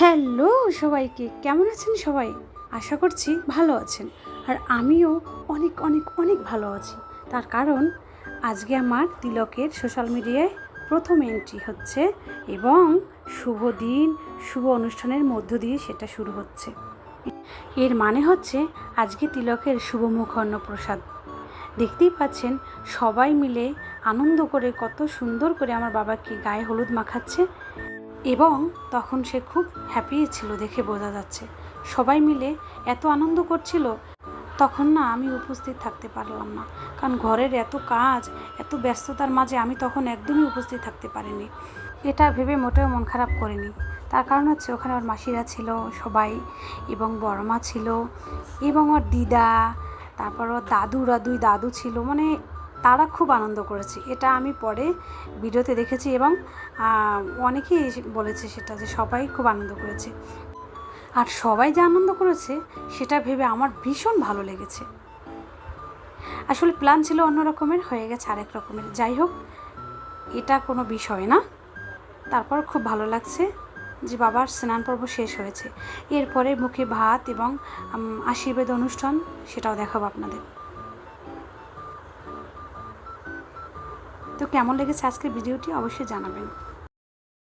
Hello সবাইকে, কেমন আছেন সবাই? আশা করছি ভালো আছেন। আর আমিও অনেক অনেক অনেক ভালো আছি। তার কারণ আজকে আমার তিলকের সোশ্যাল মিডিয়ায় প্রথম এন্ট্রি হচ্ছে এবং শুভ দিন, শুভ অনুষ্ঠানের মধ্য দিয়ে সেটা শুরু হচ্ছে। এর মানে হচ্ছে আজকে তিলকের শুভমুখ অন্নপ্রসাদ। দেখতেই পাচ্ছেন সবাই মিলে আনন্দ করে কত সুন্দর করে আমার বাবাকে গায়ে হলুদ মাখাচ্ছে এবং তখন সে খুব হ্যাপি ছিল, দেখে বোঝা যাচ্ছে। সবাই মিলে এত আনন্দ করছিল, তখন না আমি উপস্থিত থাকতে পারলাম না, কারণ ঘরের এত কাজ, এত ব্যস্ততার মাঝে আমি তখন একদমই উপস্থিত থাকতে পারিনি। এটা ভেবে মোটেও মন খারাপ করিনি। তার কারণ হচ্ছে ওখানে ওর মাসিরা ছিল সবাই, এবং বড়মা ছিল, এবং ওর দিদা, তারপর ওর দাদুরা, দুই দাদু ছিল, মানে তারা খুব আনন্দ করেছে। এটা আমি পরে ভিডিওতে দেখেছি এবং অনেকেই বলেছে সেটা, যে সবাই খুব আনন্দ করেছে। আর সবাই যে আনন্দ করেছে সেটা ভেবে আমার ভীষণ ভালো লেগেছে। আসলে প্ল্যান ছিল অন্য রকমের, হয়ে গেছে আরেক রকমের। যাই হোক, এটা কোনো বিষয় না। তারপর খুব ভালো লাগছে যে বাবার স্নান পর্ব শেষ হয়েছে। এরপরে মুখে ভাত এবং আশীর্বাদ অনুষ্ঠান, সেটাও দেখাবো আপনাদের। তো কেমন লেগেছে আজকের ভিডিওটি অবশ্যই জানাবেন।